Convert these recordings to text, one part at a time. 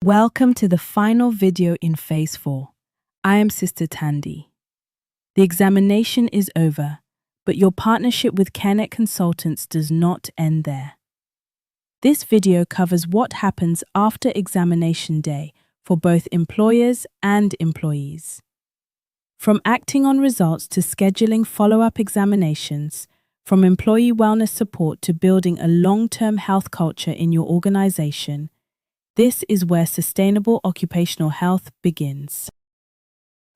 Welcome to the final video in Phase 4. I am Sister Tandy. The examination is over, but your partnership with CareNet Consultants does not end there. This video covers what happens after examination day for both employers and employees. From acting on results to scheduling follow-up examinations, from employee wellness support to building a long-term health culture in your organization, this is where sustainable occupational health begins.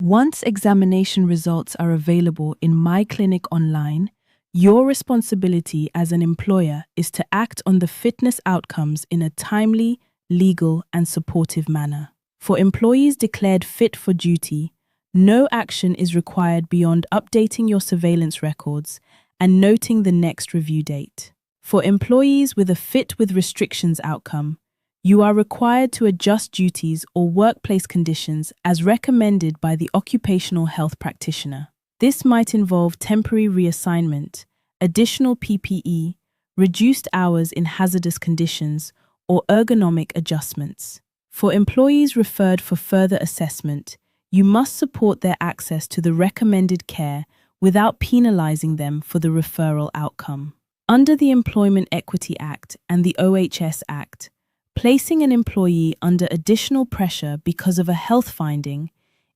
Once examination results are available in My Clinic Online, your responsibility as an employer is to act on the fitness outcomes in a timely, legal, and supportive manner. For employees declared fit for duty, no action is required beyond updating your surveillance records and noting the next review date. For employees with a fit with restrictions outcome, you are required to adjust duties or workplace conditions as recommended by the occupational health practitioner. This might involve temporary reassignment, additional PPE, reduced hours in hazardous conditions, or ergonomic adjustments. For employees referred for further assessment, you must support their access to the recommended care without penalizing them for the referral outcome. Under the Employment Equity Act and the OHS Act, placing an employee under additional pressure because of a health finding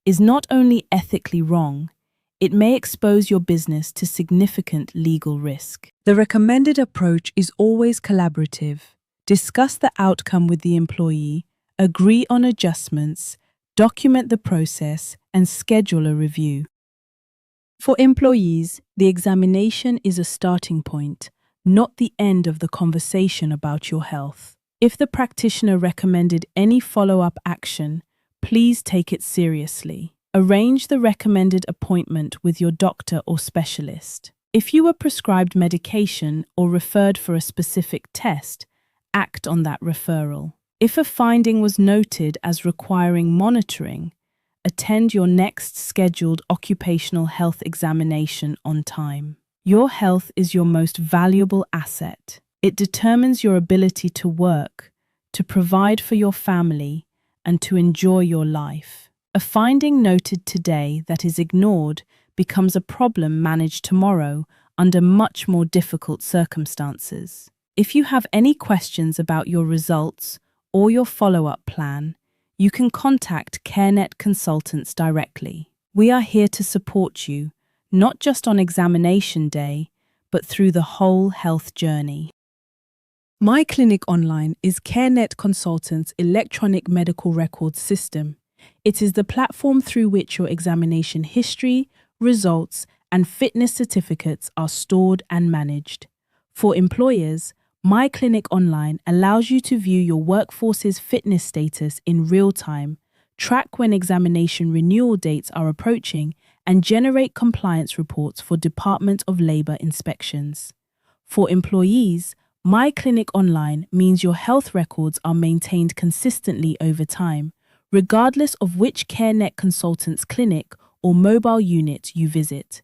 is not only ethically wrong, it may expose your business to significant legal risk. The recommended approach is always collaborative. Discuss the outcome with the employee, agree on adjustments, document the process, and schedule a review. For employees, the examination is a starting point, not the end of the conversation about your health. If the practitioner recommended any follow-up action, please take it seriously. Arrange the recommended appointment with your doctor or specialist. If you were prescribed medication or referred for a specific test, act on that referral. If a finding was noted as requiring monitoring, attend your next scheduled occupational health examination on time. Your health is your most valuable asset. It determines your ability to work, to provide for your family, and to enjoy your life. A finding noted today that is ignored becomes a problem managed tomorrow under much more difficult circumstances. If you have any questions about your results or your follow-up plan, you can contact CareNet Consultants directly. We are here to support you, not just on examination day, but through the whole health journey. My Clinic Online is CareNet Consultants' electronic medical records system. It is the platform through which your examination history, results, and fitness certificates are stored and managed. For employers, My Clinic Online allows you to view your workforce's fitness status in real time, track when examination renewal dates are approaching, and generate compliance reports for Department of Labor inspections. For employees, My Clinic Online means your health records are maintained consistently over time, regardless of which CareNet Consultants clinic or mobile unit you visit.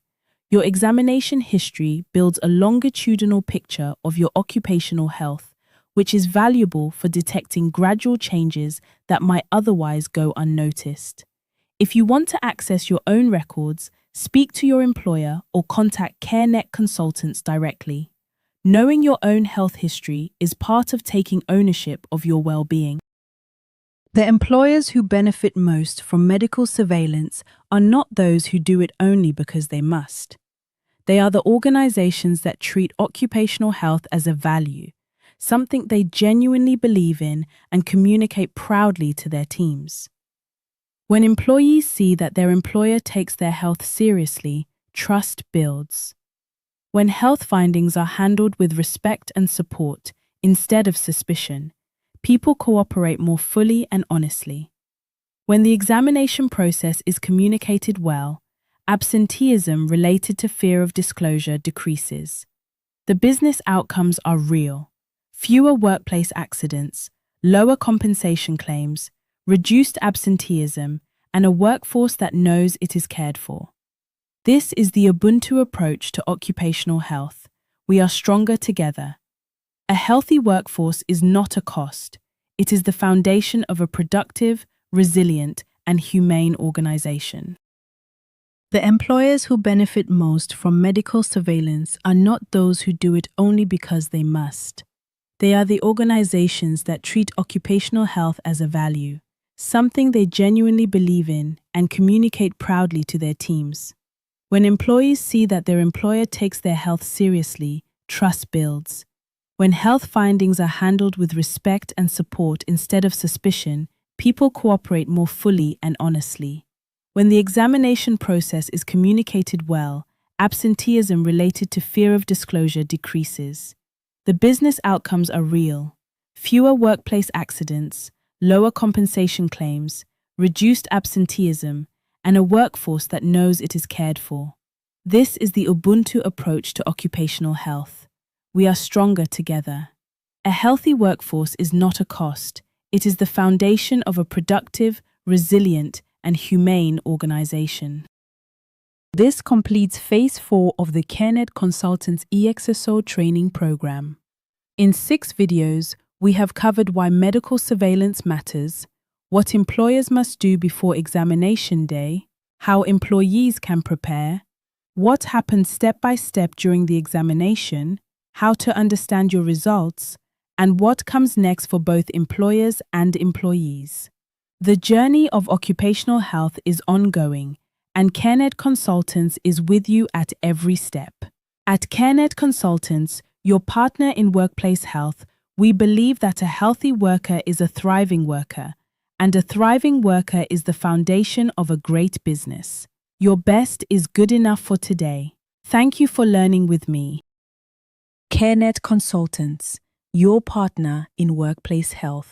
Your examination history builds a longitudinal picture of your occupational health, which is valuable for detecting gradual changes that might otherwise go unnoticed. If you want to access your own records, speak to your employer or contact CareNet Consultants directly. Knowing your own health history is part of taking ownership of your well-being. The employers who benefit most from medical surveillance are not those who do it only because they must. They are the organizations that treat occupational health as a value, something they genuinely believe in and communicate proudly to their teams. When employees see that their employer takes their health seriously, trust builds. When health findings are handled with respect and support instead of suspicion, people cooperate more fully and honestly. When the examination process is communicated well, absenteeism related to fear of disclosure decreases. The business outcomes are real: fewer workplace accidents, lower compensation claims, reduced absenteeism, and a workforce that knows it is cared for. This is the Ubuntu approach to occupational health. We are stronger together. A healthy workforce is not a cost, It is the foundation of a productive, resilient, and humane organization. The employers who benefit most from medical surveillance are not those who do it only because they must. They are the organizations that treat occupational health as a value, something they genuinely believe in and communicate proudly to their teams. When employees see that their employer takes their health seriously, trust builds. When health findings are handled with respect and support instead of suspicion, people cooperate more fully and honestly. When the examination process is communicated well, absenteeism related to fear of disclosure decreases. The business outcomes are real: fewer workplace accidents, lower compensation claims, reduced absenteeism, and a workforce that knows it is cared for. This is the Ubuntu approach to occupational health. We are stronger together. A healthy workforce is not a cost. It is the foundation of a productive, resilient, and humane organization. This completes Phase 4 of the CareNet Consultants EXSO training program. In 6 videos, we have covered why medical surveillance matters, what employers must do before examination day, how employees can prepare, what happens step by step during the examination, how to understand your results, and what comes next for both employers and employees. The journey of occupational health is ongoing, and CareNet Consultants is with you at every step. At CareNet Consultants, your partner in workplace health, we believe that a healthy worker is a thriving worker, and a thriving worker is the foundation of a great business. Your best is good enough for today. Thank you for learning with me. CareNet Consultants, your partner in workplace health.